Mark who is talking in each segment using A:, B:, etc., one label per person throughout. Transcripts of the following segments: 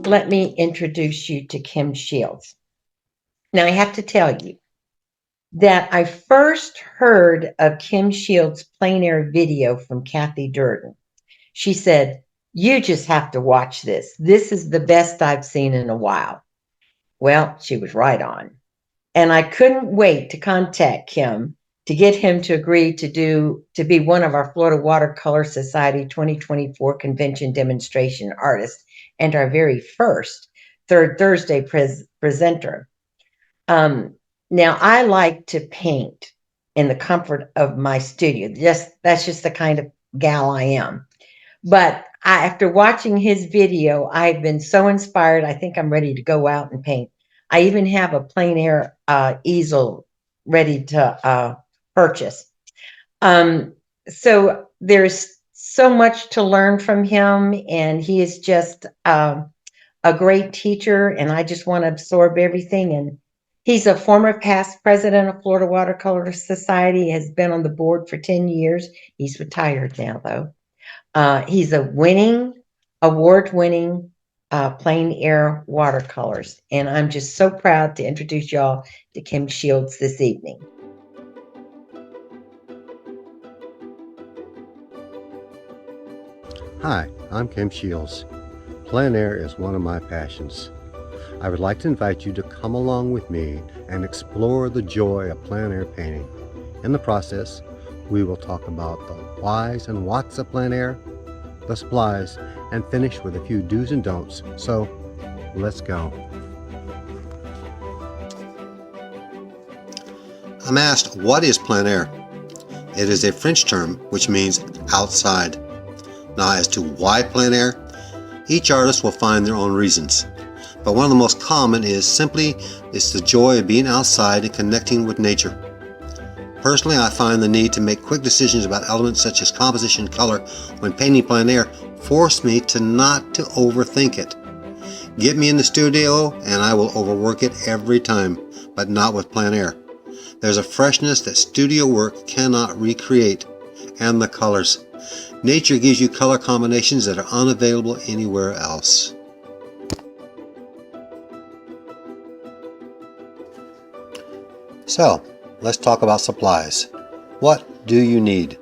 A: let me introduce you to Kim Shields. Now, I have to tell you that I first heard of Kim Shields' Plein Aire video from Kathy Durden. She said, "You just have to watch this. This is the best I've seen in a while." Well, she was right on. And I couldn't wait to contact Kim to get him to agree to be one of our Florida Watercolor Society 2024 convention demonstration artists and our very first Third Thursday presenter. Now, I like to paint in the comfort of my studio. That's just the kind of gal I am. But after watching his video, I've been so inspired. I think I'm ready to go out and paint. I even have a Plein Aire easel ready to purchase. So there's so much to learn from him, and he is just a great teacher, and I just want to absorb everything. And he's a former past president of Florida Watercolor Society, has been on the board for 10 years. He's retired now, though. He's a award-winning Plein Aire watercolors, and I'm just so proud to introduce y'all to Kim Shields this evening.
B: Hi, I'm Kim Shields. Plein air is one of my passions. I would like to invite you to come along with me and explore the joy of plein air painting. In the process, we will talk about the whys and whats of plein air, the supplies, and finish with a few do's and don'ts. So, let's go. I'm asked, what is plein air? It is a French term which means outside. Now, as to why plein air, each artist will find their own reasons. But one of the most common is simply it's the joy of being outside and connecting with nature. Personally, I find the need to make quick decisions about elements such as composition and color when painting plein air force me to not to overthink it. Get me in the studio and I will overwork it every time, but not with plein air. There's a freshness that studio work cannot recreate, and the colors. Nature gives you color combinations that are unavailable anywhere else. So, let's talk about supplies. What do you need?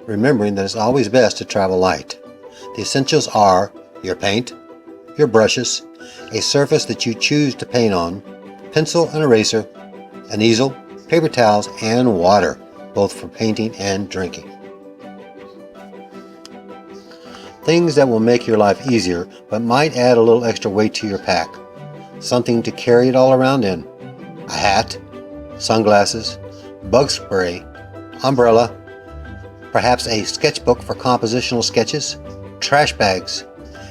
B: Remembering that it's always best to travel light. The essentials are your paint, your brushes, a surface that you choose to paint on, pencil and eraser, an easel, paper towels, and water, both for painting and drinking. Things that will make your life easier but might add a little extra weight to your pack. Something to carry it all around in. A hat, sunglasses, bug spray, umbrella, perhaps a sketchbook for compositional sketches, trash bags.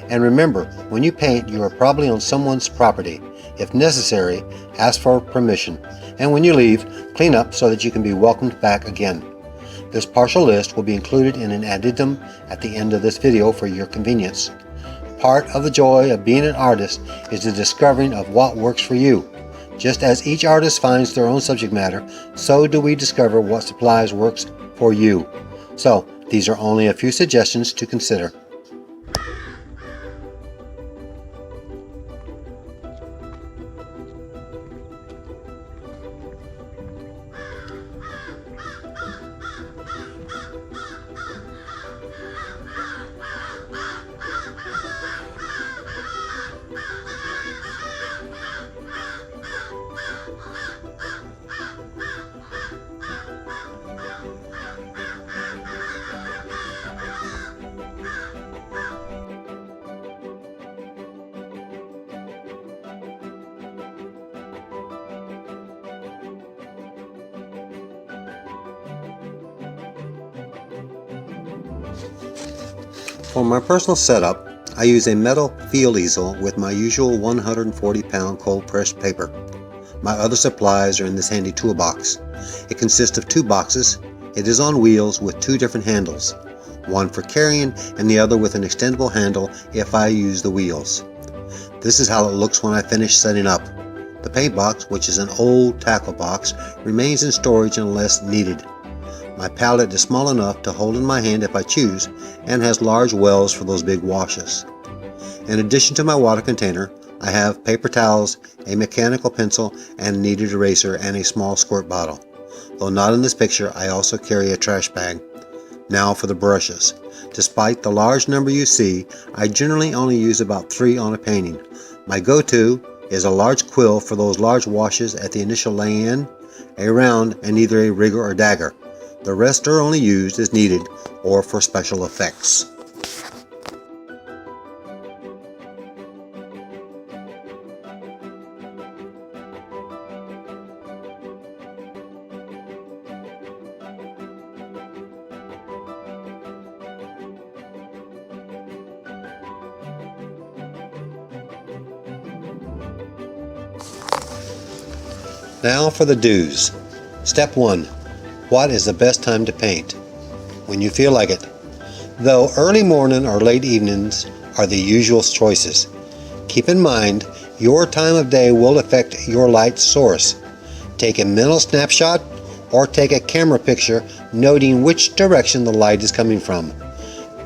B: And remember, when you paint, you are probably on someone's property. If necessary, ask for permission. And when you leave, clean up so that you can be welcomed back again. This partial list will be included in an addendum at the end of this video for your convenience. Part of the joy of being an artist is the discovering of what works for you. Just as each artist finds their own subject matter, so do we discover what supplies works for you. So, these are only a few suggestions to consider. For my personal setup, I use a metal field easel with my usual 140-pound cold pressed paper. My other supplies are in this handy toolbox. It consists of 2 boxes. It is on wheels with 2 different handles, one for carrying and the other with an extendable handle if I use the wheels. This is how it looks when I finish setting up. The paint box, which is an old tackle box, remains in storage unless needed. My palette is small enough to hold in my hand if I choose and has large wells for those big washes. In addition to my water container, I have paper towels, a mechanical pencil, and a kneaded eraser, and a small squirt bottle. Though not in this picture, I also carry a trash bag. Now for the brushes. Despite the large number you see, I generally only use about 3 on a painting. My go-to is a large quill for those large washes at the initial lay-in, a round, and either a rigger or dagger. The rest are only used as needed or for special effects. Now for the do's. Step 1. What is the best time to paint? When you feel like it. Though early morning or late evenings are the usual choices. Keep in mind, your time of day will affect your light source. Take a mental snapshot or take a camera picture noting which direction the light is coming from.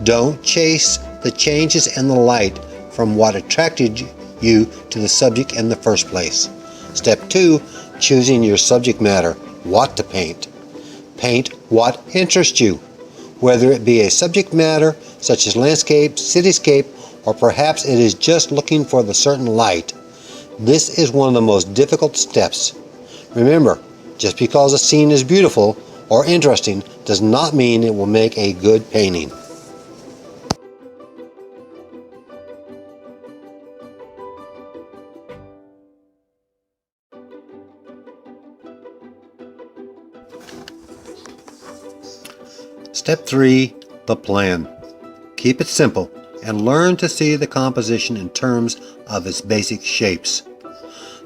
B: Don't chase the changes in the light from what attracted you to the subject in the first place. Step 2. Choosing your subject matter, what to paint. Paint what interests you, whether it be a subject matter such as landscape, cityscape, or perhaps it is just looking for the certain light. This is one of the most difficult steps. Remember, just because a scene is beautiful or interesting does not mean it will make a good painting. Step 3. The plan. Keep it simple and learn to see the composition in terms of its basic shapes.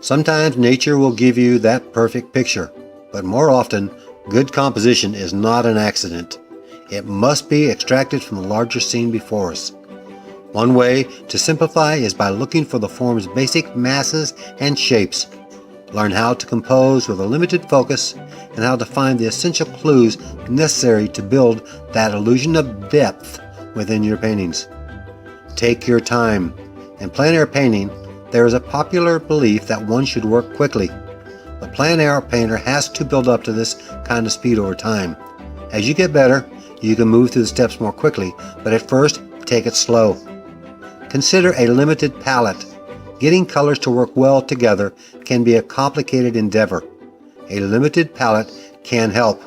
B: Sometimes nature will give you that perfect picture, but more often, good composition is not an accident. It must be extracted from the larger scene before us. One way to simplify is by looking for the form's basic masses and shapes. Learn how to compose with a limited focus and how to find the essential clues necessary to build that illusion of depth within your paintings. Take your time. In plein air painting, there is a popular belief that one should work quickly. The plein air painter has to build up to this kind of speed over time. As you get better, you can move through the steps more quickly, but at first, take it slow. Consider a limited palette. Getting colors to work well together can be a complicated endeavor. A limited palette can help.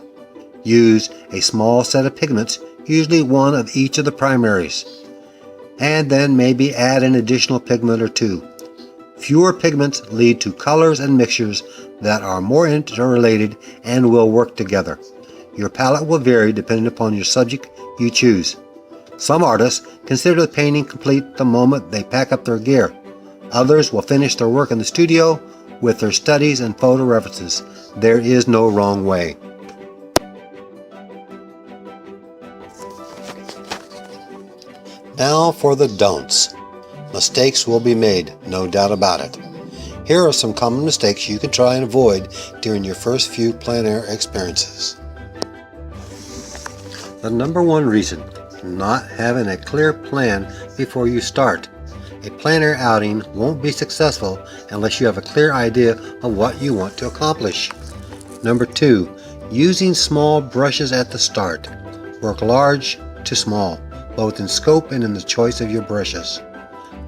B: Use a small set of pigments, usually one of each of the primaries, and then maybe add an additional pigment or two. Fewer pigments lead to colors and mixtures that are more interrelated and will work together. Your palette will vary depending upon your subject you choose. Some artists consider the painting complete the moment they pack up their gear. Others will finish their work in the studio with their studies and photo references. There is no wrong way. Now for the don'ts. Mistakes will be made, no doubt about it. Here are some common mistakes you can try and avoid during your first few plein air experiences. The number one reason, not having a clear plan before you start. A plein air outing won't be successful unless you have a clear idea of what you want to accomplish. Number 2, using small brushes at the start. Work large to small, both in scope and in the choice of your brushes.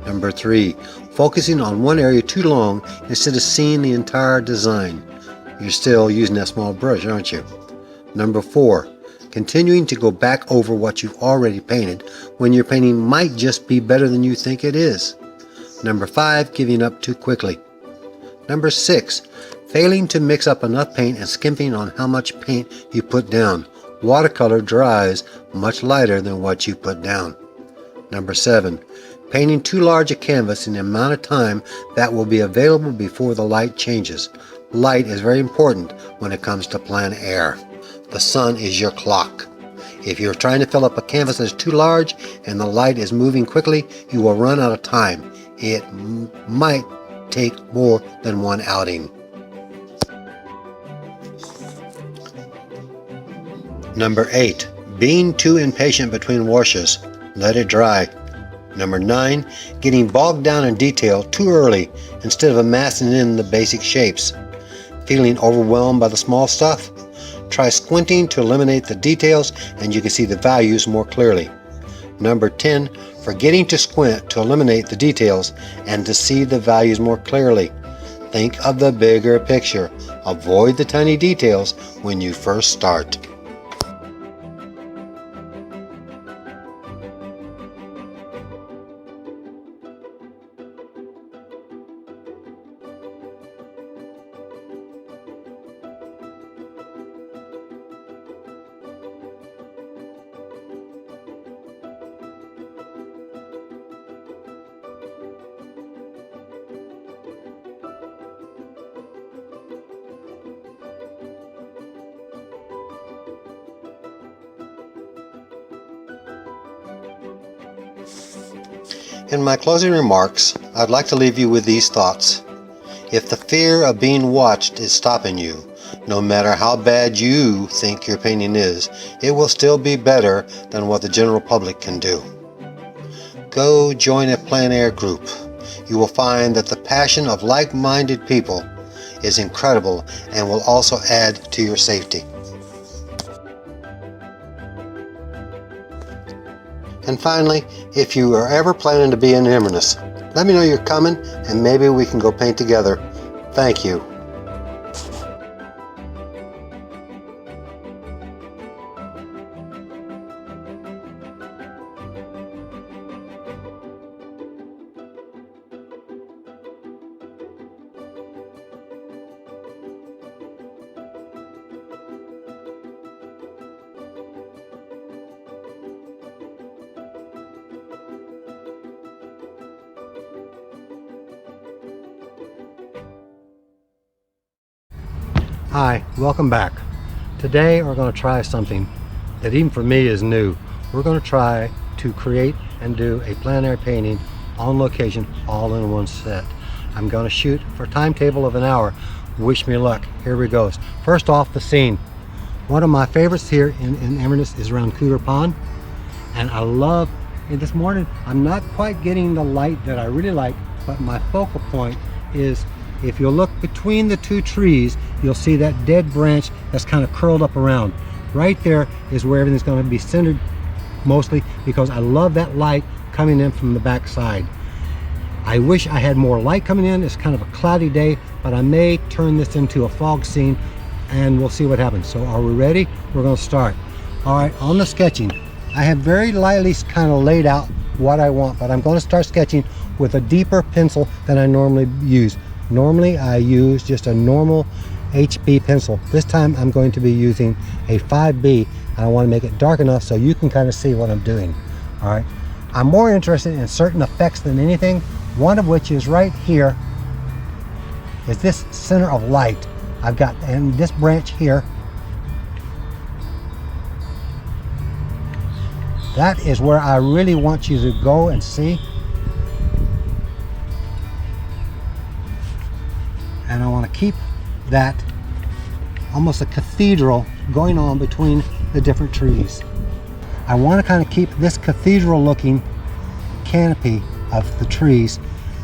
B: Number 3, focusing on one area too long instead of seeing the entire design. You're still using that small brush, aren't you? Number 4, continuing to go back over what you've already painted when your painting might just be better than you think it is. Number 5, giving up too quickly. Number 6, failing to mix up enough paint and skimping on how much paint you put down. Watercolor dries much lighter than what you put down. Number 7, painting too large a canvas in the amount of time that will be available before the light changes. Light is very important when it comes to plein air. The sun is your clock. If you're trying to fill up a canvas that's too large and the light is moving quickly, you will run out of time. It might take more than one outing. Number 8, being too impatient between washes. Let it dry. Number 9, getting bogged down in detail too early instead of amassing in the basic shapes. Feeling overwhelmed by the small stuff? Try squinting to eliminate the details and you can see the values more clearly. Number 10, forgetting to squint to eliminate the details and to see the values more clearly. Think of the bigger picture. Avoid the tiny details when you first start. In my closing remarks, I'd like to leave you with these thoughts. If the fear of being watched is stopping you, no matter how bad you think your painting is, it will still be better than what the general public can do. Go join a Plein Aire group. You will find that the passion of like-minded people is incredible and will also add to your safety. And finally, if you are ever planning to be in Inverness, let me know you're coming and maybe we can go paint together. Thank you. Hi, welcome back. Today we're going to try something that even for me is new. We're going to try to create and do a plein air painting on location all in one set. I'm going to shoot for a timetable of an hour. Wish me luck. Here we go. First off, the scene. One of my favorites here in Inverness is around Cooler Pond, and I love this morning. I'm not quite getting the light that I really like, but my focal point is, if you look between the two trees, you'll see that dead branch that's kind of curled up around. Right there is where everything's going to be centered mostly, because I love that light coming in from the back side. I wish I had more light coming in. It's kind of a cloudy day, but I may turn this into a fog scene and we'll see what happens. So are we ready? We're going to start. All right, on the sketching, I have very lightly kind of laid out what I want, but I'm going to start sketching with a deeper pencil than I normally use. Normally I use just a normal HB pencil. This time I'm going to be using a 5B, and I want to make it dark enough so you can kind of see what I'm doing. All right, I'm more interested in certain effects than anything, one of which is right here, is this center of light. I've got, and this branch here, that is where I really want you to go and see. And I want to keep that almost a cathedral going on between the different trees. I want to kind of keep this cathedral looking canopy of the trees,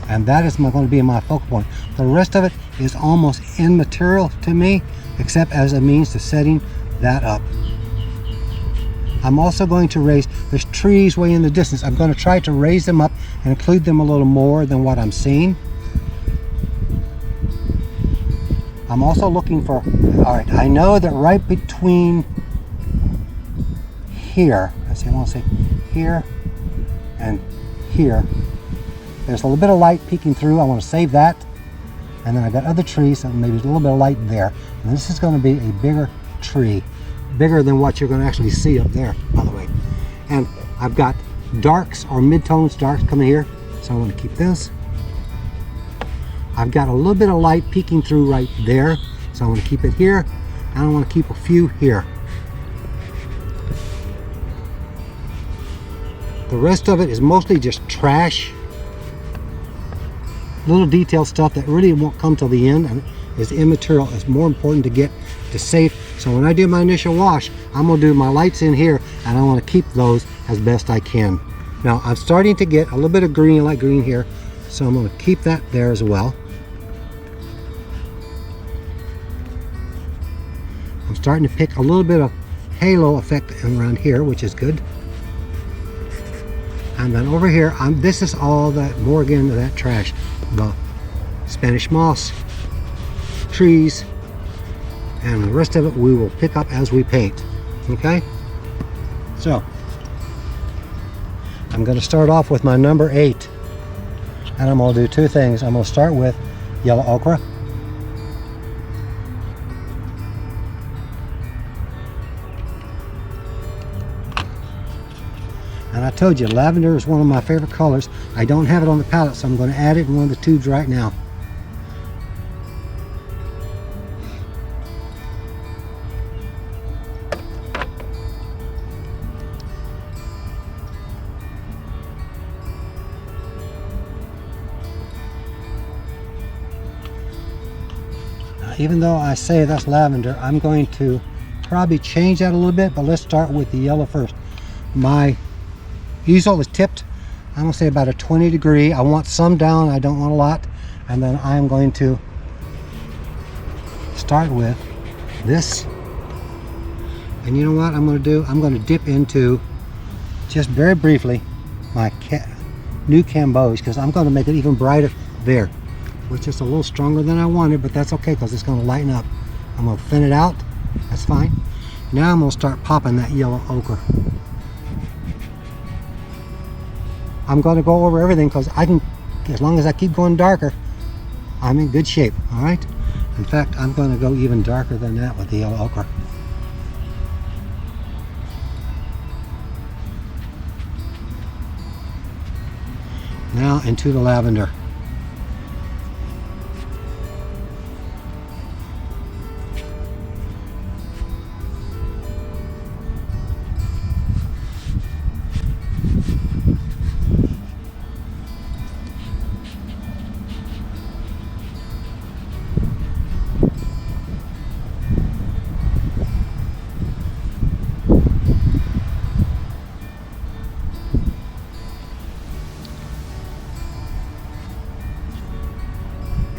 B: and that is going to be my focal point. The rest of it is almost immaterial to me, except as a means to setting that up. I'm also going to raise, there's trees way in the distance. I'm going to try to raise them up and include them a little more than what I'm seeing. I'm also looking for, all right, I know that right between here, I want to say here and here, there's a little bit of light peeking through. I want to save that. And then I got other trees, and maybe a little bit of light there. And this is going to be a bigger tree, bigger than what you're going to actually see up there, by the way. And I've got darks or mid-tones, darks coming here. So I want to keep this. I've got a little bit of light peeking through right there, so I want to keep it here, and I want to keep a few here. The rest of it is mostly just trash, little detail stuff that really won't come till the end and is immaterial. It's more important to get to safe. So when I do my initial wash, I'm going to do my lights in here, and I want to keep those as best I can. Now I'm starting to get a little bit of green, light green here, so I'm going to keep that there as well. I'm starting to pick a little bit of halo effect around here, which is good. And then over here, this is all that, more again, that trash. The Spanish moss, trees, and the rest of it we will pick up as we paint. Okay? So, I'm going to start off with my number 8. And I'm going to do two things. I'm going to start with yellow ochre. And I told you, lavender is one of my favorite colors. I don't have it on the palette, so I'm going to add it in one of the tubes right now. Now, even though I say that's lavender, I'm going to probably change that a little bit, but let's start with the yellow first. My easel is tipped, I'm going to say about a 20 degree. I want some down, I don't want a lot. And then I'm going to start with this. And you know what I'm going to do? I'm going to dip into, just very briefly, my new Camboge, because I'm going to make it even brighter there, which is a little stronger than I wanted, but that's okay because it's going to lighten up. I'm going to thin it out, that's fine. Now I'm going to start popping that yellow ochre. I'm going to go over everything because I can, as long as I keep going darker, I'm in good shape, all right? In fact, I'm going to go even darker than that with the yellow ochre. Now into the lavender.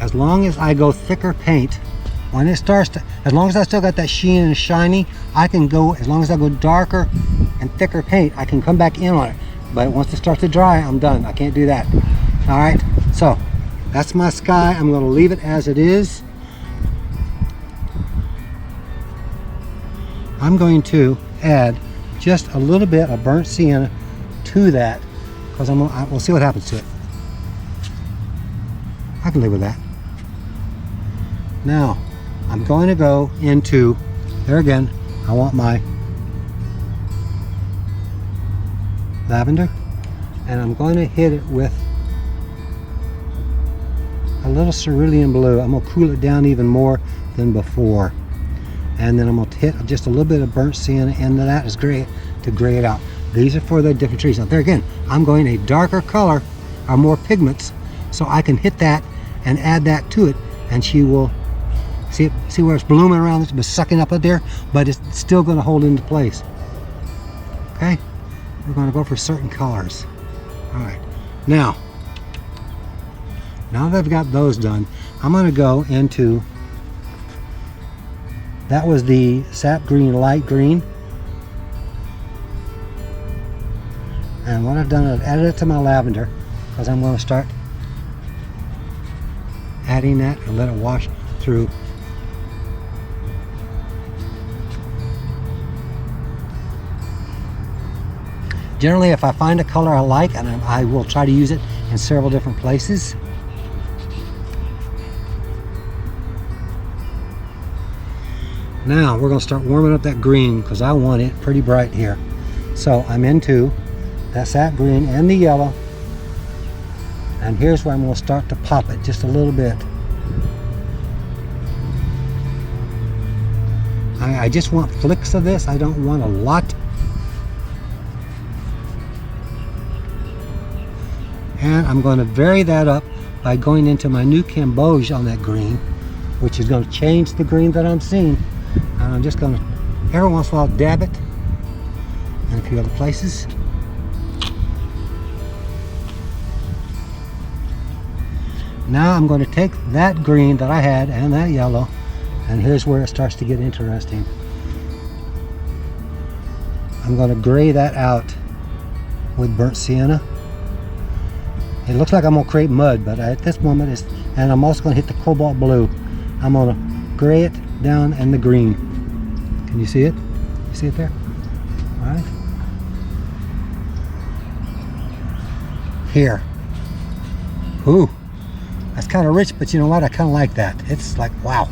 B: As long as I go thicker paint, when it starts to, as long as I still got that sheen and shiny, I can go, as long as I go darker and thicker paint, I can come back in on it. But once it starts to dry, I'm done. I can't do that. All right, so that's my sky. I'm going to leave it as it is. I'm going to add just a little bit of burnt sienna to that because we'll see what happens to it. I can live with that. Now, I'm going to go into, there again, I want my lavender, and I'm going to hit it with a little cerulean blue. I'm going to cool it down even more than before. And then I'm going to hit just a little bit of burnt sienna into that is great to gray it out. These are for the different trees. Now there again, I'm going a darker color or more pigments, so I can hit that and add that to it, and she will see where it's blooming around, it's been sucking up there, but it's still going to hold into place. Okay, we're going to go for certain colors. All right, now that I've got those done, I'm going to go into, that was the sap green, light green, and what I've done is added it to my lavender because I'm going to start adding that and let it wash through. Generally, if I find a color I like, and I will try to use it in several different places. Now we're going to start warming up that green because I want it pretty bright here. So I'm into that sap green and the yellow, and here's where I'm going to start to pop it just a little bit. I just want flicks of this. I don't want a lot. And I'm going to vary that up by going into my new Camboge on that green, which is going to change the green that I'm seeing. And I'm just going to, every once in a while, dab it in a few other places. Now I'm going to take that green that I had and that yellow, and here's where it starts to get interesting. I'm going to gray that out with burnt sienna. It looks like I'm going to create mud, but at this moment it's, and I'm also going to hit the cobalt blue. I'm going to gray it down in the green. Can you see it? You see it there? All right. Here. Ooh, that's kind of rich, but you know what? I kind of like that. It's like, wow.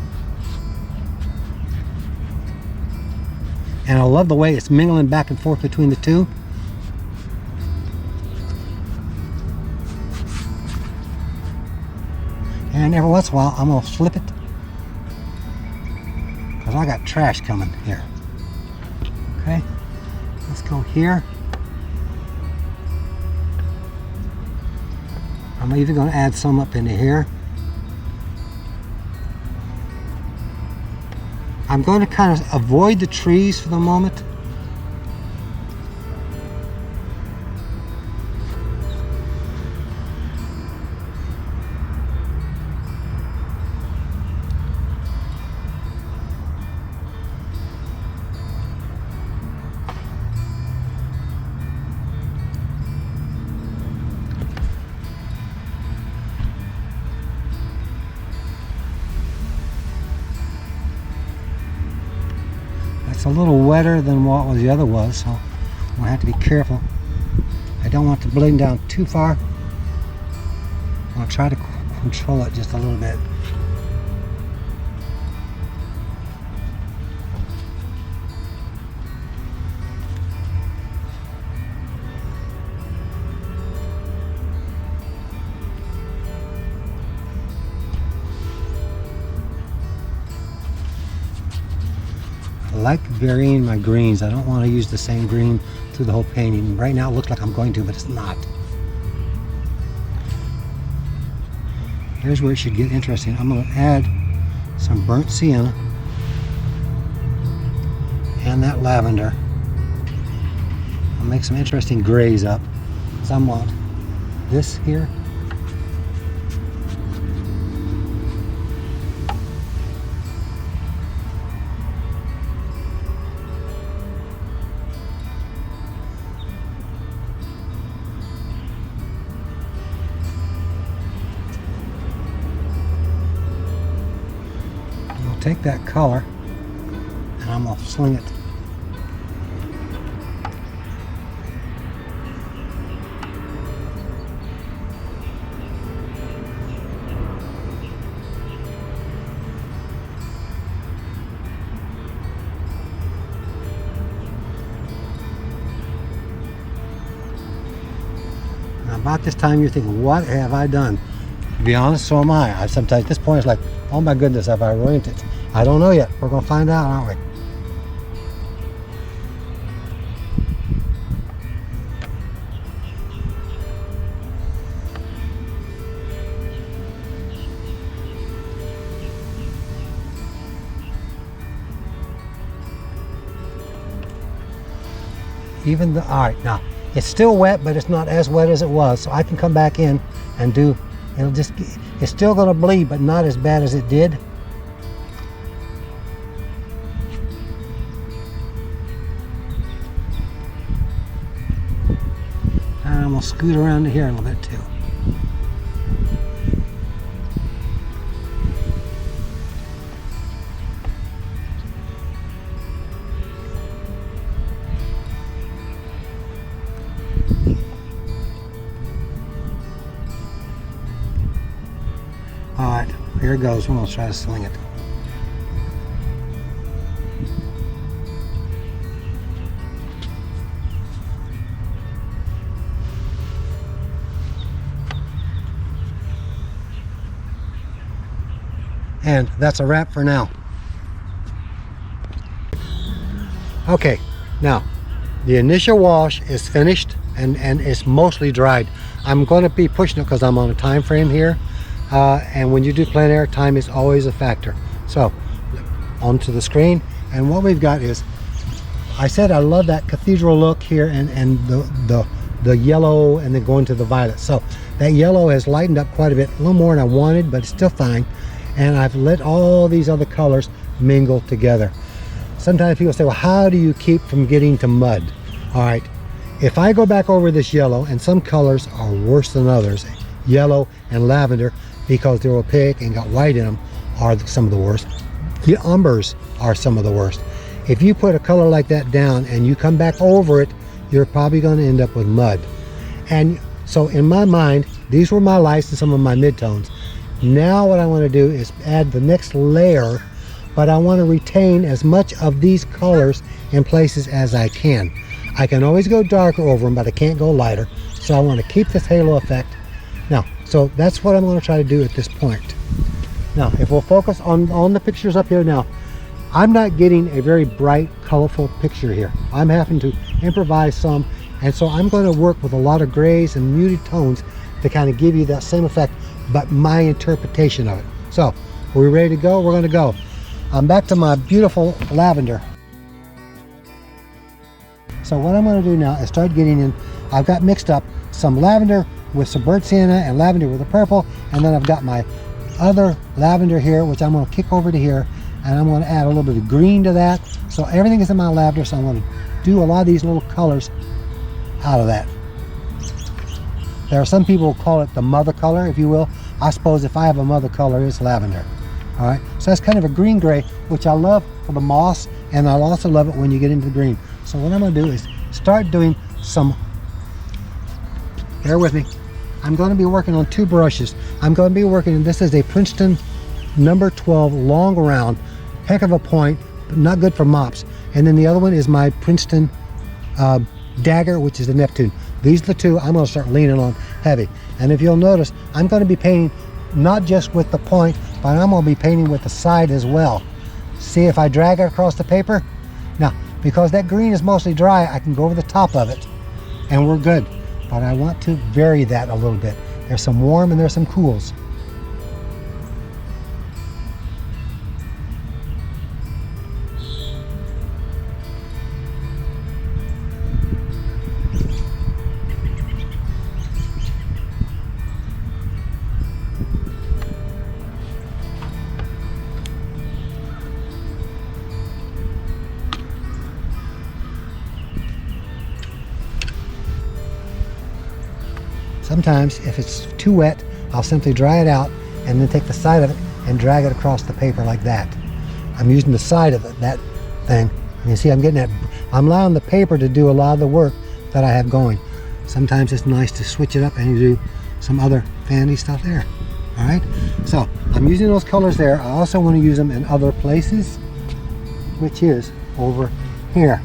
B: And I love the way it's mingling back and forth between the two. And every once in a while, I'm going to flip it, because I got trash coming here. Okay, let's go here. I'm even going to add some up into here. I'm going to kind of avoid the trees for the moment. It's a little wetter than what the other was, so I'm gonna have to be careful. I don't want to blend down too far. I'm gonna try to control it just a little bit. I like varying my greens. I don't want to use the same green through the whole painting. Right now it looks like I'm going to, but it's not. Here's where it should get interesting. I'm going to add some burnt sienna and that lavender. I'll make some interesting grays up. Some want this here. Take that color and I'm going to sling it. Now about this time you're thinking, what have I done? To be honest, so am I. Sometimes at this point it's like, oh my goodness, have I ruined it? I don't know yet. We're going to find out, aren't we? All right, now it's still wet, but it's not as wet as it was, so I can come back in and do, it's still going to bleed, but not as bad as it did. And I'm going to scoot around to here a little bit too. Alright, here it goes. We're going to try to sling it. And that's a wrap for now. Okay, now the initial wash is finished and it's mostly dried. I'm going to be pushing it because I'm on a time frame here. And when you do plein air, time is always a factor. So onto the screen, and what we've got is, I said I love that cathedral look here, and the
C: the yellow and then going to the violet. So that yellow has lightened up quite a bit, a little more than I wanted, but it's still fine. And I've let all these other colors mingle together. Sometimes people say, well, how do you keep from getting to mud? All right, if I go back over this yellow, and some colors are worse than others, yellow and lavender, because they're opaque and got white in them, are some of the worst. The umbers are some of the worst. If you put a color like that down and you come back over it, you're probably going to end up with mud. And so in my mind, these were my lights and some of my midtones. Now what I want to do is add the next layer, but I want to retain as much of these colors in places as I can. I can always go darker over them, but I can't go lighter. So I want to keep this halo effect. Now, so that's what I'm going to try to do at this point. Now, if we'll focus on the pictures up here now, I'm not getting a very bright, colorful picture here. I'm having to improvise some, and so I'm going to work with a lot of grays and muted tones to kind of give you that same effect, but my interpretation of it. So, are we ready to go? We're going to go. I'm back to my beautiful lavender. So what I'm going to do now is start getting in. I've got mixed up some lavender with some burnt sienna and lavender with the purple, and then I've got my other lavender here, which I'm going to kick over to here, and I'm going to add a little bit of green to that. So everything is in my lavender, so I'm going to do a lot of these little colors out of that. There are some people who call it the mother color, if you will. I suppose if I have a mother color, it's lavender. All right, so that's kind of a green gray, which I love for the moss, and I'll also love it when you get into the green. So what I'm going to do is start doing some, bear with me, I'm going to be working on two brushes. I'm going to be working, this is a Princeton number 12 long round, heck of a point, but not good for mops. And then the other one is my Princeton dagger, which is the Neptune. These are the two I'm going to start leaning on heavy. And if you'll notice, I'm going to be painting not just with the point, but I'm going to be painting with the side as well. See if I drag it across the paper? Now, because that green is mostly dry, I can go over the top of it and we're good. But I want to vary that a little bit. There's some warm and there's some cools. Sometimes, if it's too wet, I'll simply dry it out and then take the side of it and drag it across the paper like that. I'm using the side of it, that thing. And you see, I'm getting that, I'm allowing the paper to do a lot of the work that I have going. Sometimes it's nice to switch it up and do some other fancy stuff there. All right, so I'm using those colors there. I also want to use them in other places, which is over here.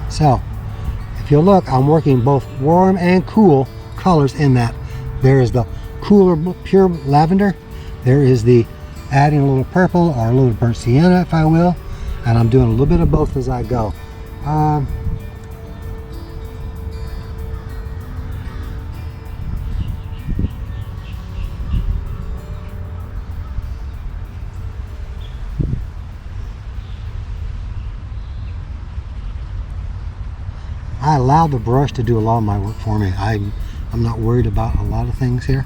C: So, if you look, I'm working both warm and cool colors in that. There is the cooler, pure lavender. There is the adding a little purple or a little burnt sienna, if I will. And I'm doing a little bit of both as I go. I allow the brush to do a lot of my work for me. I'm not worried about a lot of things here.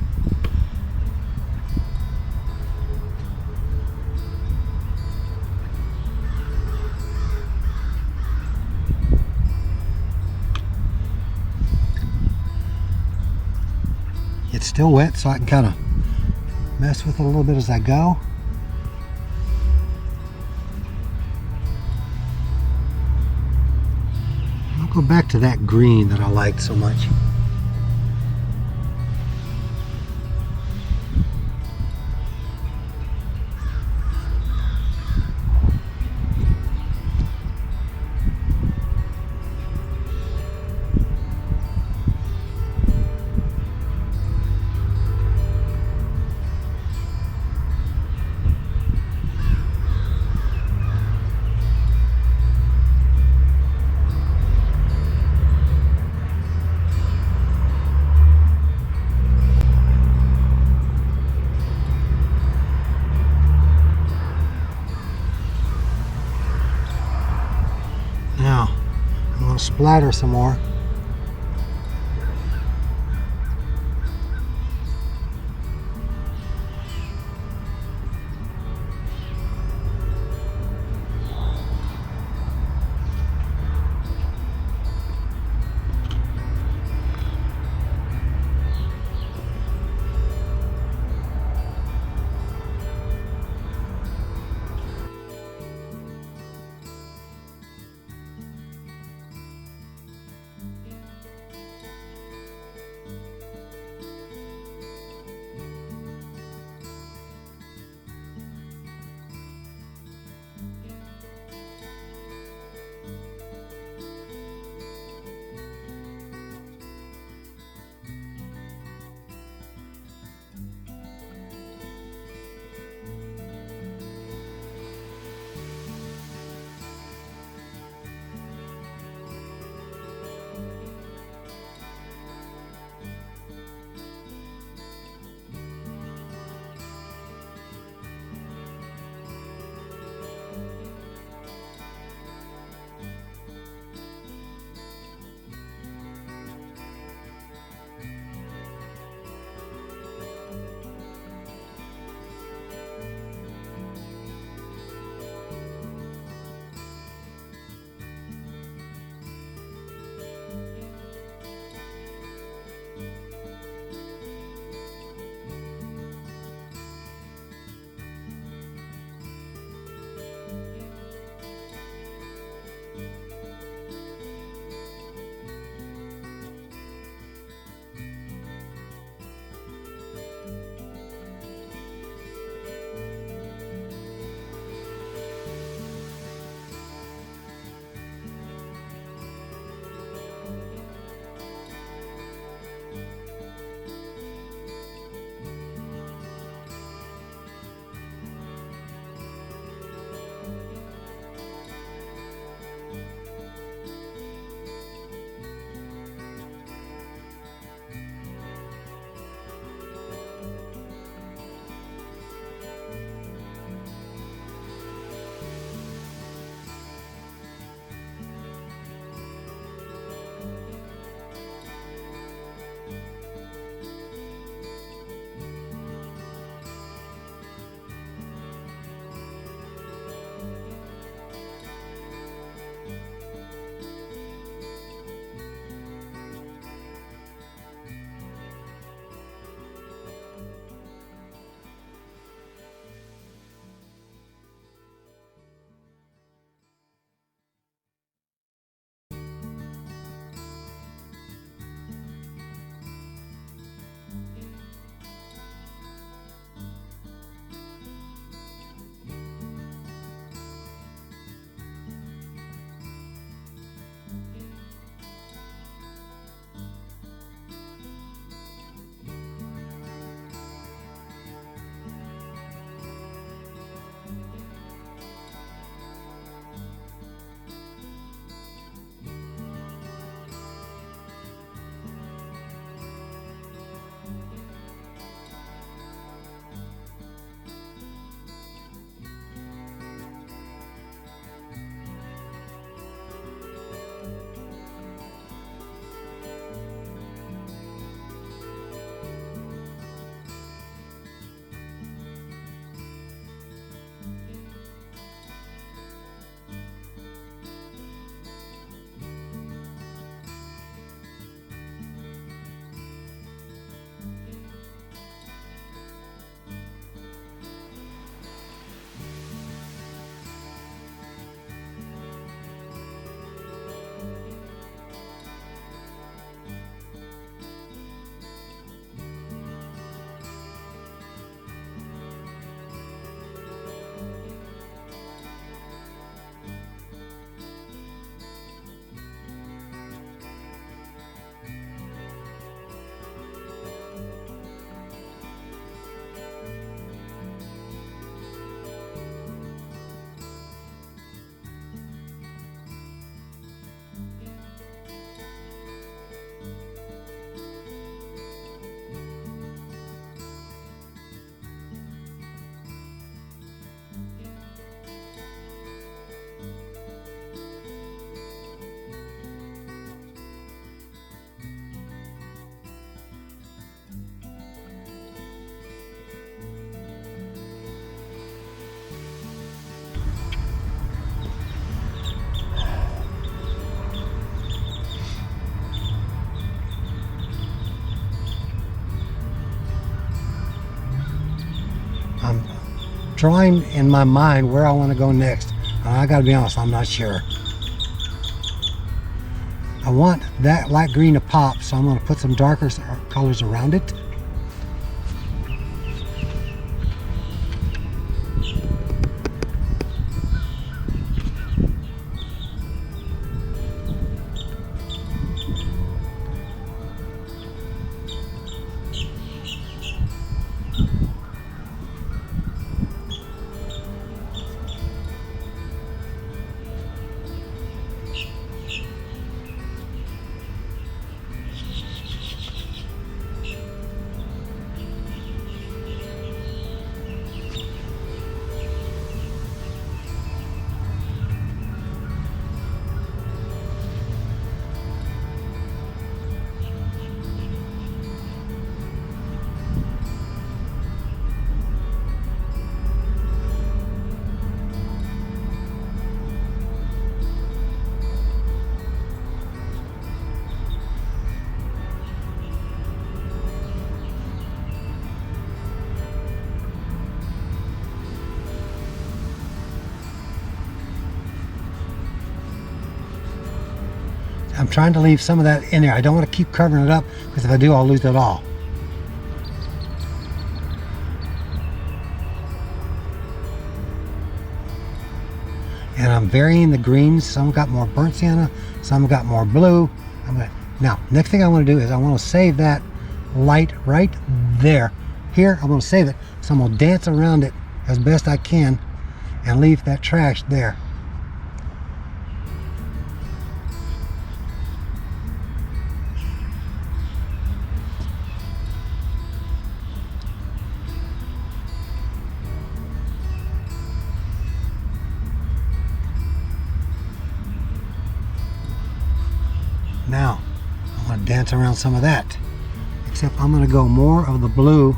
C: It's still wet, so I can kind of mess with it a little bit as I go. Go back to that green that I liked so much. splatter some more. I'm drawing in my mind where I want to go next. I gotta be honest, I'm not sure. I want that light green to pop, so I'm going to put some darker colors around it. I'm trying to leave some of that in there. I don't want to keep covering it up, because if I do, I'll lose it all. And I'm varying the greens. Some got more burnt sienna, some got more blue. Now, next thing I want to do is I want to save that light right there. Here, I'm going to save it, so I'm going to dance around it as best I can and leave that trash there. Now, I'm going to dance around some of that. Except I'm going to go more of the blue.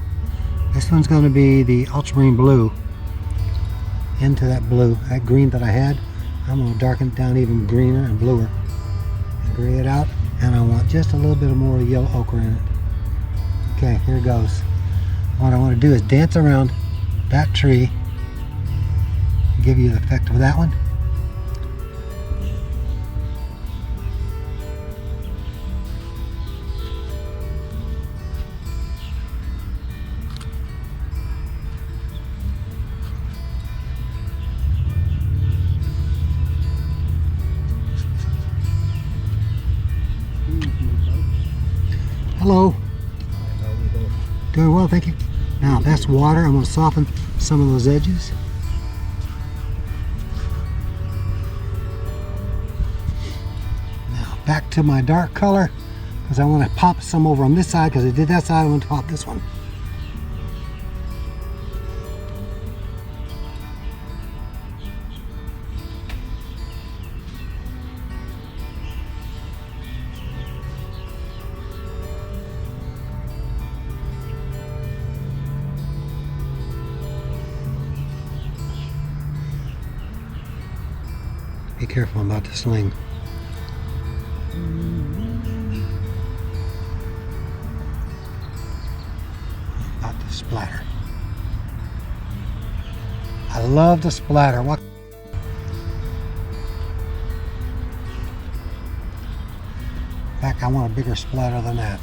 C: This one's going to be the ultramarine blue into that blue, that green that I had. I'm going to darken it down even greener and bluer and gray it out. And I want just a little bit more yellow ochre in it. Okay, here it goes. What I want to do is dance around that tree, give you the effect of that one. Hello. Doing well, thank you. Now that's water. I'm going to soften some of those edges. Now back to my dark color, because I want to pop some over on this side, because I did that side. I want to pop this one. Be careful, I'm about to sling. About to splatter. I love to splatter. What? In fact, I want a bigger splatter than that.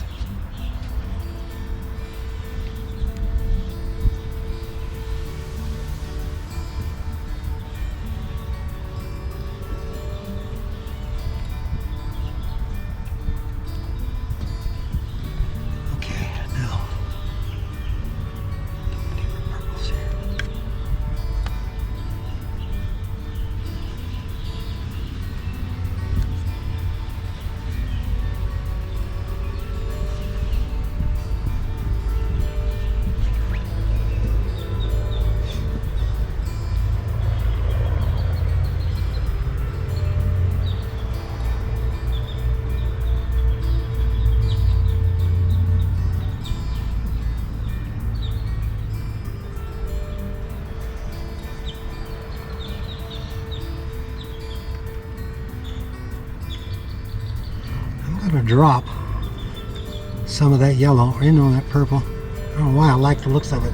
C: I'm going to drop some of that yellow in on that purple. I don't know why I like the looks of it.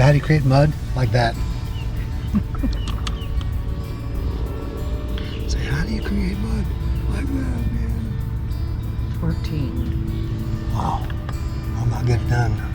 C: how do you create mud? Like that. Say, how do you create mud? Like that, man.
D: 14.
C: Wow. I'm not getting done.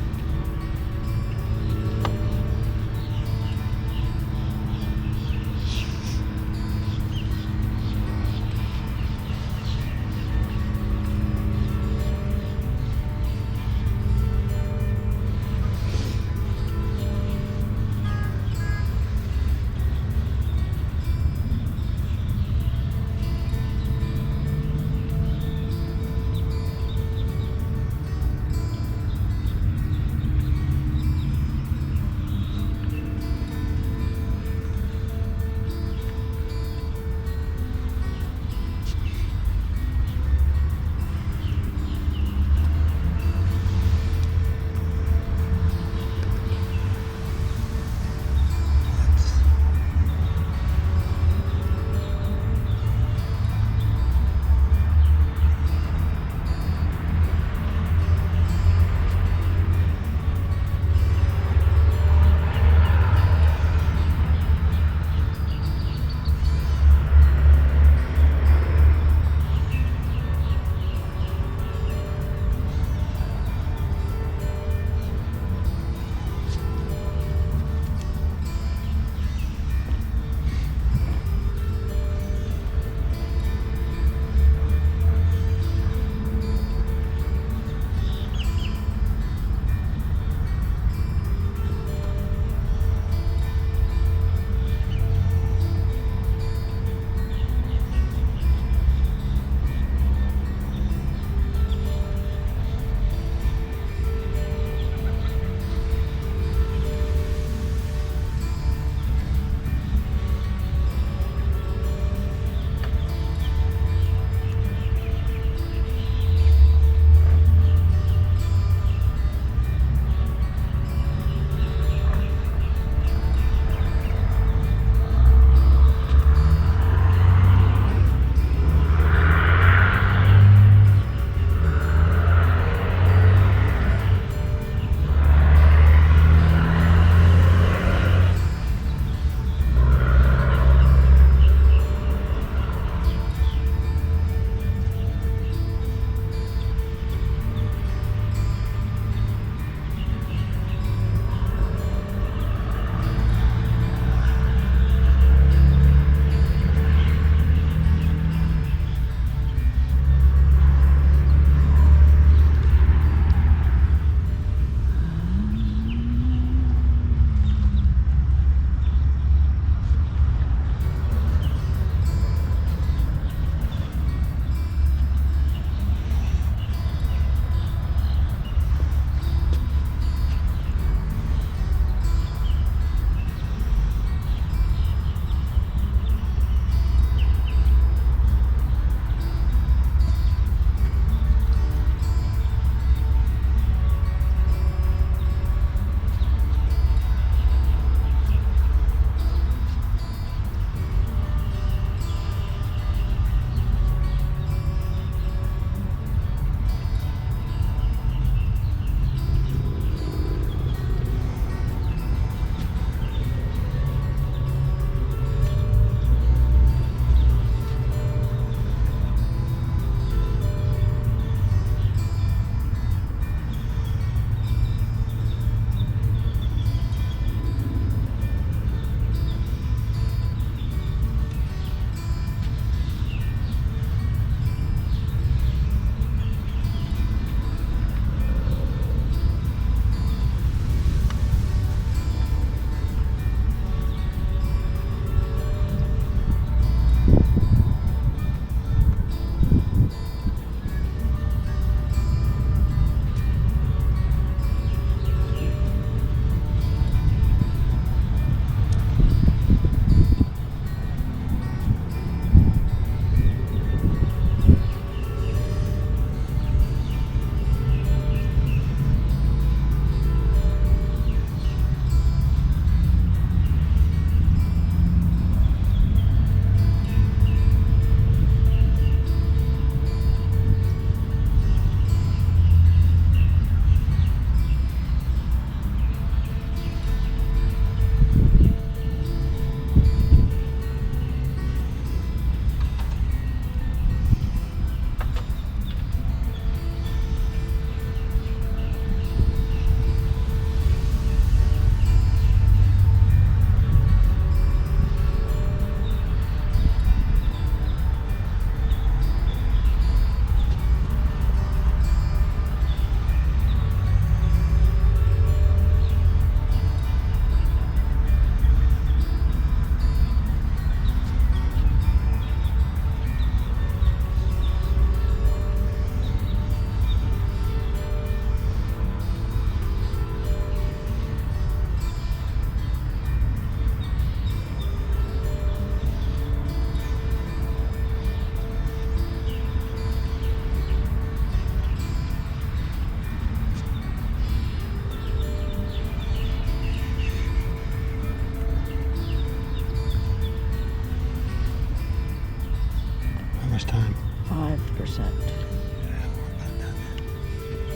C: much time?
D: 5%.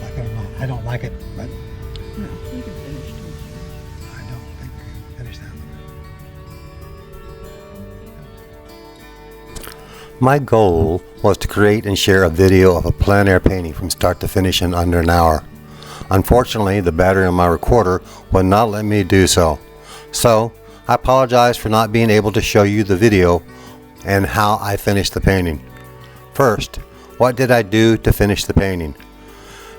C: Like it or not. I don't like it, but
D: No, we can finish too.
C: I don't think we can finish that one.
B: My goal was to create and share a video of a plein air painting from start to finish in under an hour. Unfortunately, the battery on my recorder would not let me do so. So, I apologize for not being able to show you the video and how I finished the painting. First, what did I do to finish the painting?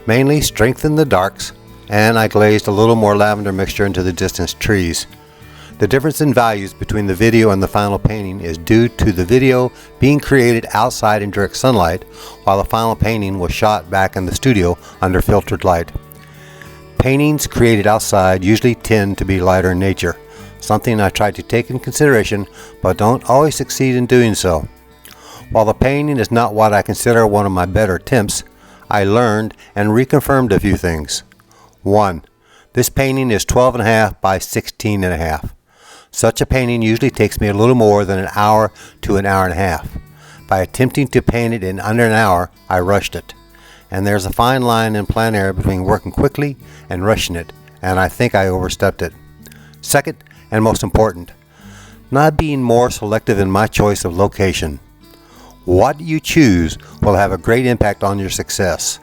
B: Mainly strengthen the darks, and I glazed a little more lavender mixture into the distant trees. The difference in values between the video and the final painting is due to the video being created outside in direct sunlight, while the final painting was shot back in the studio under filtered light. Paintings created outside usually tend to be lighter in nature, something I try to take in consideration but don't always succeed in doing so. While the painting is not what I consider one of my better attempts, I learned and reconfirmed a few things. 1. This painting is 12.5 by 16.5. Such a painting usually takes me a little more than an hour to an hour and a half. By attempting to paint it in under an hour, I rushed it. And there's a fine line in plein air between working quickly and rushing it, and I think I overstepped it. Second, and most important, not being more selective in my choice of location. What you choose will have a great impact on your success.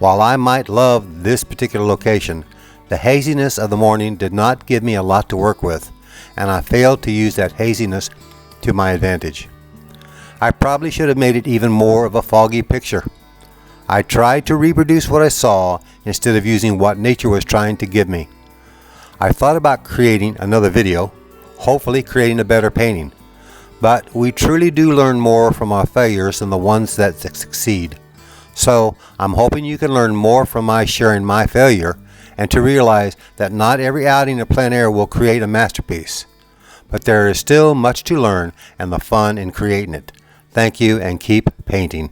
B: While I might love this particular location, the haziness of the morning did not give me a lot to work with, and I failed to use that haziness to my advantage. I probably should have made it even more of a foggy picture. I tried to reproduce what I saw instead of using what nature was trying to give me. I thought about creating another video, hopefully creating a better painting, but we truly do learn more from our failures than the ones that succeed. So I'm hoping you can learn more from my sharing my failure and to realize that not every outing of plein air will create a masterpiece, but there is still much to learn and the fun in creating it. Thank you and keep painting.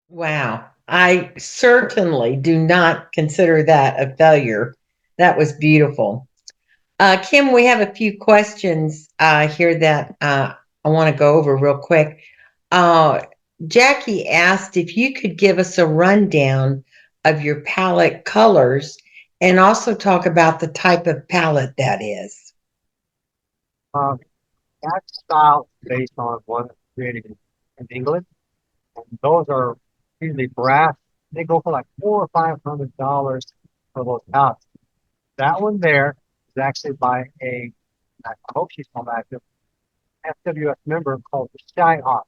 A: Wow. I certainly do not consider that a failure. That was beautiful. Kim, we have a few questions here that I want to go over real quick. Uh, Jackie asked if you could give us a rundown of your palette colors and also talk about the type of palette that is.
E: That style is based on one created in England, and those are usually brass. They go for like $400 or $500 for those palettes. That one there is actually by I hope she's still active, FWS member called the Shy Art.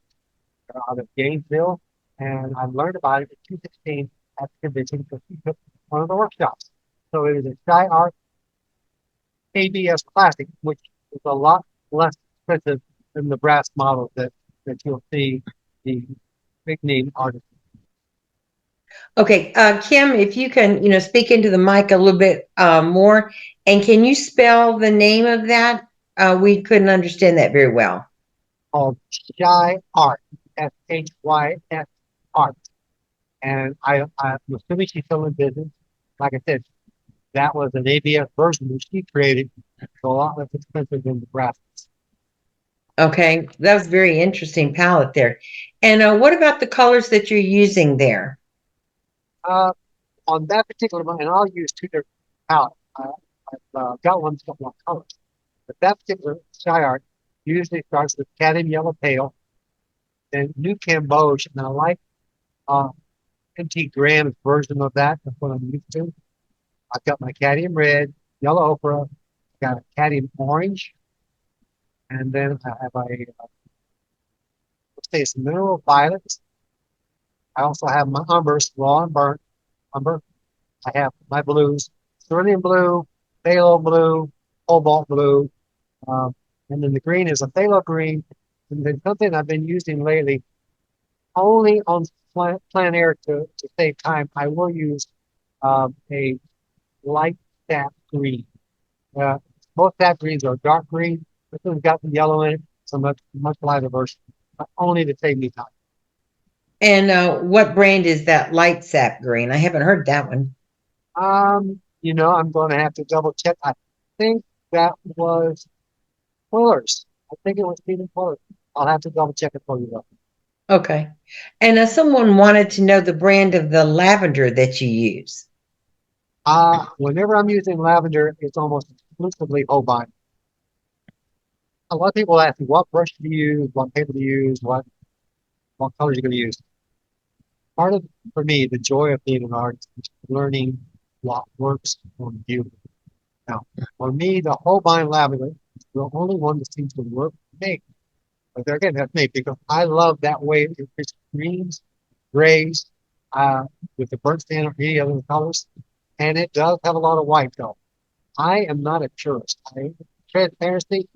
E: They're out of Gainesville, and I learned about it in 2016 at the convention because she took one of the workshops. So it is a Shy Art ABS plastic, which is a lot less expensive than the brass models that you'll see the big name artists.
A: Okay, Kim, if you can, speak into the mic a little bit more, and can you spell the name of that? We couldn't understand that very well.
E: Called Shy Art, SHYS Art. And I'm assuming she's still in business. Like I said, that was an ABS version that she created, so a lot less expensive than the brass.
A: Okay, that was very interesting palette there. And what about the colors that you're using there?
E: On that particular one, and I'll use two different palettes. I've got one that's got more colors. But that particular Shy Art usually starts with cadmium yellow pale, then new Camboge, and I like MT Graham's version of that. That's what I'm used to. I've got my cadmium red, yellow ochre, got a cadmium orange, and then I have let's say some mineral violets. I also have my umbers, raw and burnt umber. I have my blues, cerulean blue, phthalo blue, cobalt blue, and then the green is a phthalo green. And then something I've been using lately, only on plein air to save time, I will use a light sap green. It's Most sap greens are dark green. This one's got the yellow in it, so much lighter version, but only to save me time.
A: And what brand is that light sap green? I haven't heard that one.
E: I'm going to have to double check. I think that was Fuller's. I think it was Stephen Fuller. I'll have to double check it for you though.
A: Okay. And someone wanted to know the brand of the lavender that you use.
E: Whenever I'm using lavender, it's almost exclusively Holbein. A lot of people ask me, what brush do you use, what paper do you use, what colors you're going to use. Part of, for me, the joy of being an artist is learning what works for you. Now, for me, the Holbein lavender is the only one that seems to work for me. But there again, that's me because I love that way it fits greens, grays, with the burnt sand or any other colors. And it does have a lot of white though. I am not a purist. Transparency,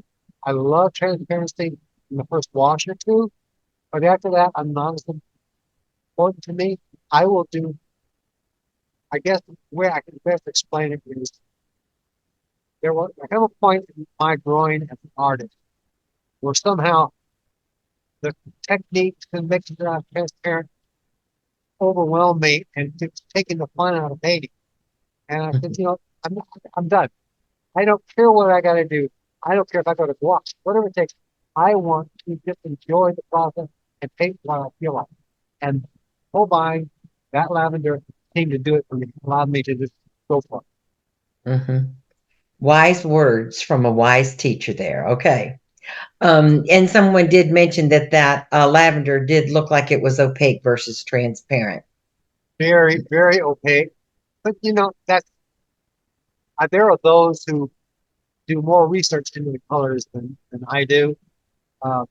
E: I love transparency in the first wash or two, but after that, I'm not as important to me. I will do, I guess the way I can best explain it is there come a point in my growing as an artist where somehow the techniques and making it out transparent overwhelm me and it's taking the fun out of painting. And I said, I'm done. I don't care what I got to do. I don't care if I go to gouache, whatever it takes. I want to just enjoy the process and paint what I feel like. And Holbein, that lavender seemed to do it for me, allowed me to just go for it.
A: Mm-hmm. Wise words from a wise teacher there. Okay. And someone did mention that lavender did look like it was opaque versus transparent.
E: Very, very opaque. But that's there are those who do more research into the colors than I do. I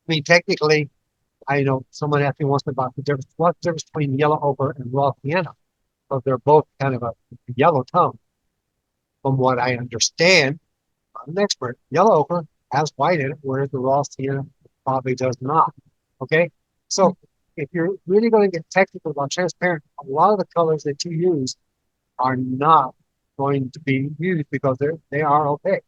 E: mean, technically, I know someone asked me once about what's the difference between yellow ochre and raw sienna. So they're both kind of a yellow tone. From what I understand, I'm an expert. Yellow ochre has white in it, whereas the raw sienna probably does not. Okay, so if you're really going to get technical about transparent, a lot of the colors that you use are not going to be used because they are opaque.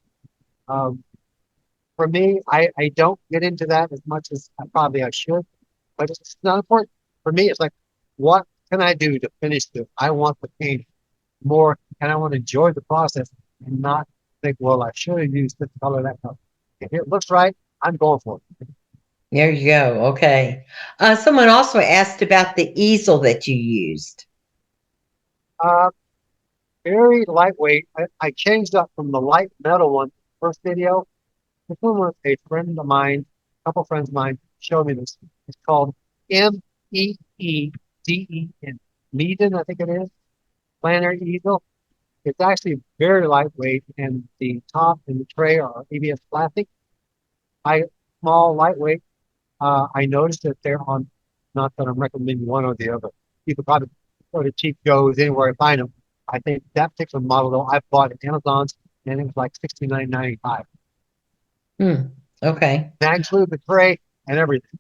E: For me, I don't get into that as much as I should, but it's not important. For me, it's like, what can I do to finish this? I want the paint more, and I want to enjoy the process and not think, well, I should have used this color, that color. If it looks right, I'm going for it.
A: There you go. Okay. Someone also asked about the easel that you used.
E: Very lightweight. I changed up from the light metal one first video. This one was a friend of mine, a couple friends of mine showed me this. It's called MEEDEN. Meeden, I think it is. Plein easel. It's actually very lightweight, and the top and the tray are ABS plastic. Small, lightweight. I noticed that they're on, not that I'm recommending one or the other. You could probably go to Cheap Joe's anywhere and find them. I think that particular model, though, I bought at Amazon's, and it was like $69.95.
A: Okay.
E: That includes the tray and everything.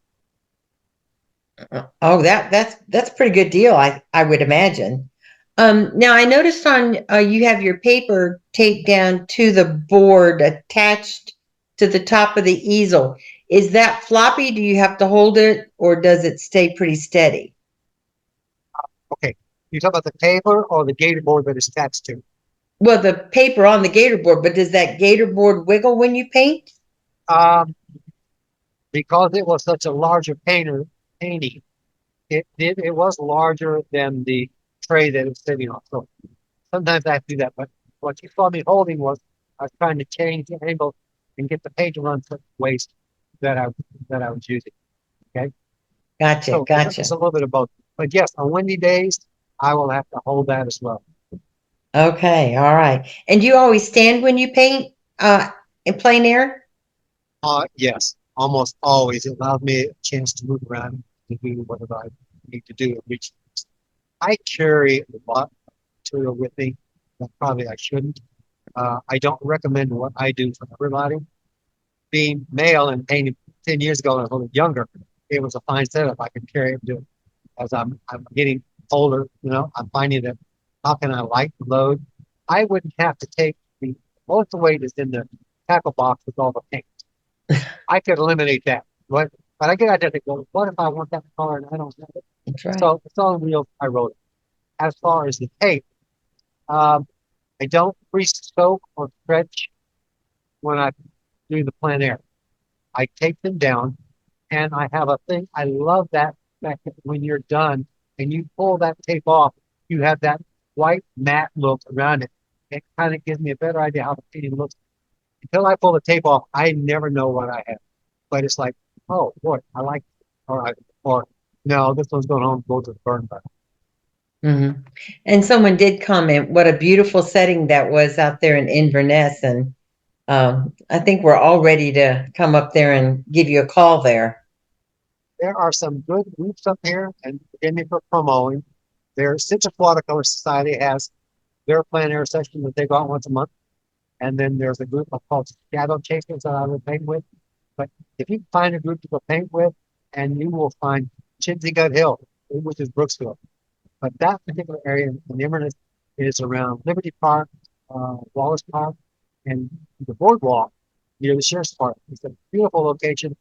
A: Oh, that's a pretty good deal, I would imagine. Now I noticed on you have your paper taped down to the board attached to the top of the easel. Is that floppy? Do you have to hold it, or does it stay pretty steady?
E: Okay, you talk about the paper or the gator board that it's attached to?
A: Well, the paper on the gator board, but does that gator board wiggle when you paint?
E: Because it was such a larger painting, it was larger than the tray that it's sitting on. So sometimes I have to do that. But what you saw me holding was I was trying to change the angle and get the paint to run certain ways that I was using. Okay.
A: Gotcha,
E: So
A: gotcha.
E: it's a little bit of both. But yes, on windy days, I will have to hold that as well.
A: Okay, all right. And do you always stand when you paint in plein air?
E: Yes, almost always. It allows me a chance to move around and do whatever I need to do and reach. I carry a lot of material with me that probably I shouldn't. I don't recommend what I do for everybody. Being male and painting 10 years ago and a little younger, it was a fine setup. I could carry it and do it. As I'm getting older, I'm finding that how can I lighten the load? I wouldn't have to take the most of the weight is in the tackle box with all the paint. I could eliminate that. But I get out there and go, what if I want that color and I don't have it?
A: That's right.
E: So it's on wheels. I wrote it. As far as the tape, I don't pre-soak or stretch when I do the plein air. I tape them down, and I have a thing. I love that fact that when you're done and you pull that tape off, you have that white matte look around it. It kind of gives me a better idea how the painting looks. Until I pull the tape off, I never know what I have. But it's like, oh boy, I like it. Or no, this one's going home, go to the burn barrel.
A: Mm-hmm. And someone did comment, what a beautiful setting that was out there in Inverness. And I think we're all ready to come up there and give you a call there.
E: There are some good groups up here, and forgive me for promoting. Their Citrus Watercolor Society has their plein air session that they go out once a month. And then there's a group called Shadow Chasers that I would paint with. But if you find a group to go paint with, and you will find Chimney Gut Hill, which is Brooksville. But that particular area in Inverness is around Liberty Park, Wallace Park, and the boardwalk near the Sheriff's Park. It's a beautiful location,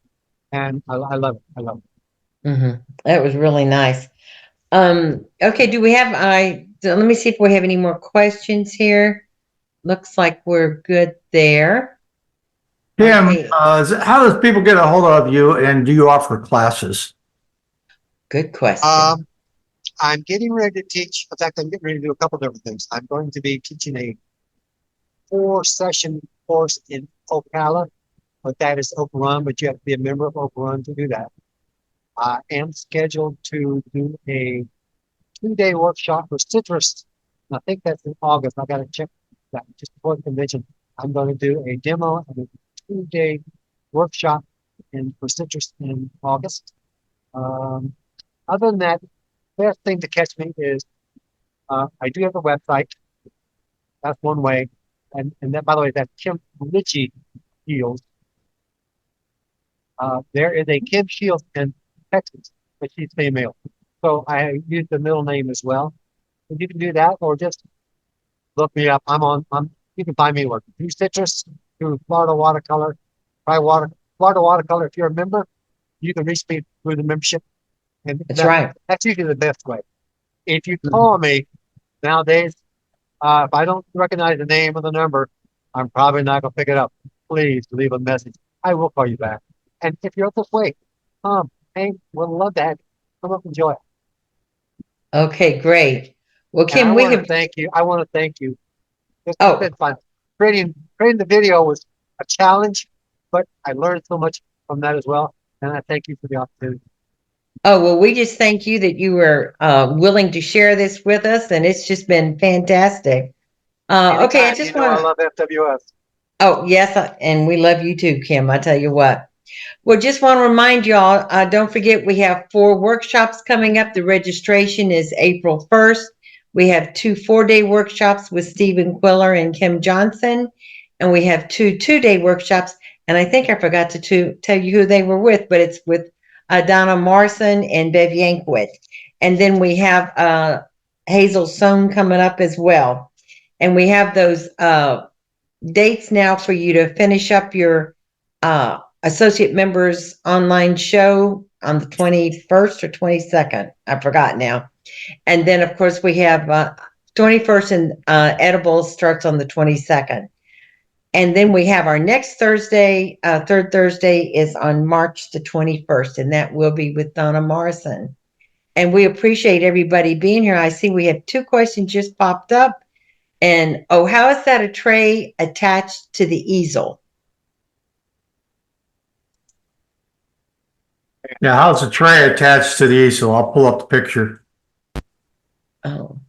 E: and I love it. I love it.
A: Mm-hmm. That was really nice. Okay, do we have, let me see if we have any more questions here. Looks like we're good there.
F: Tim,
A: Okay.
F: how does people get a hold of you, and do you offer classes?
A: Good question.
E: I'm getting ready to teach. In fact, I'm getting ready to do a couple different things. I'm going to be teaching a 4-session course in Ocala, but that is Oak Run, but you have to be a member of Oak Run to do that. I am scheduled to do a 2-day workshop for citrus. I think that's in August. I got to check that just before the convention. I'm going to do a demo and a 2-day workshop for citrus in August. Other than that, the best thing to catch me is I do have a website. That's one way. And that, by the way, that's Kim Ritchie Shields. There is a Kim Shields in Texas, but she's female. So I use the middle name as well. And you can do that, or just look me up. You can find me working through Citrus, through Florida Watercolor, Florida Watercolor. If you're a member, you can reach me through the membership. And
A: That's right.
E: That's usually the best way. If you call me nowadays, if I don't recognize the name or the number, I'm probably not going to pick it up. Please leave a message. I will call you back. And if you're up this way, hey, we'll love that. Come up and enjoy it.
A: Okay, great. Well,
E: And
A: Kim,
E: I
A: we
E: want to
A: have,
E: thank you. I want to thank you. It's
A: Oh.
E: been fun. Creating the video was a challenge, but I learned so much from that as well. And I thank you for the opportunity.
A: oh, well, we just thank you that you were willing to share this with us, and it's just been fantastic. Okay, I
E: Anytime,
A: just
E: you know, I
A: want to,
E: love FWS.
A: oh, yes, and we love you too, Kim, I tell you what. Well, just want to remind y'all, don't forget we have 4 workshops coming up. The registration is April 1st. We have 2 4-day workshops with Stephen Quiller and Kim Johnson, and we have 2 2-day workshops. And I think I forgot to tell you who they were with, but it's with Donna Morrison and Bev Yankwit. And then we have Hazel Sohn coming up as well. And we have those dates now for you to finish up your associate members online show on the 21st or 22nd. I forgot now. And then, of course, we have 21st and edibles starts on the 22nd. And then we have our next Thursday, third Thursday is on March the 21st, and that will be with Donna Morrison. And we appreciate everybody being here. I see we have 2 questions just popped up. And, oh, how is that a tray attached to the easel?
F: Yeah, how's the tray attached to the easel? I'll pull up the picture.
A: Oh.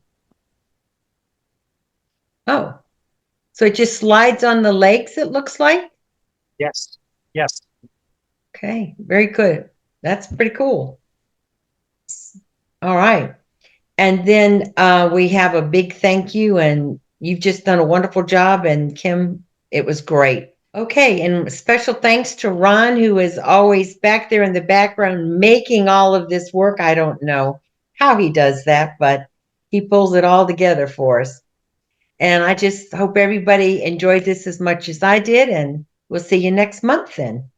A: Oh. So it just slides on the legs, it looks like?
E: Yes. Yes.
A: Okay, very good. That's pretty cool. All right. And then we have a big thank you, and you've just done a wonderful job. And Kim, it was great. Okay, and special thanks to Ron, who is always back there in the background making all of this work. I don't know how he does that, but he pulls it all together for us. And I just hope everybody enjoyed this as much as I did, and we'll see you next month then.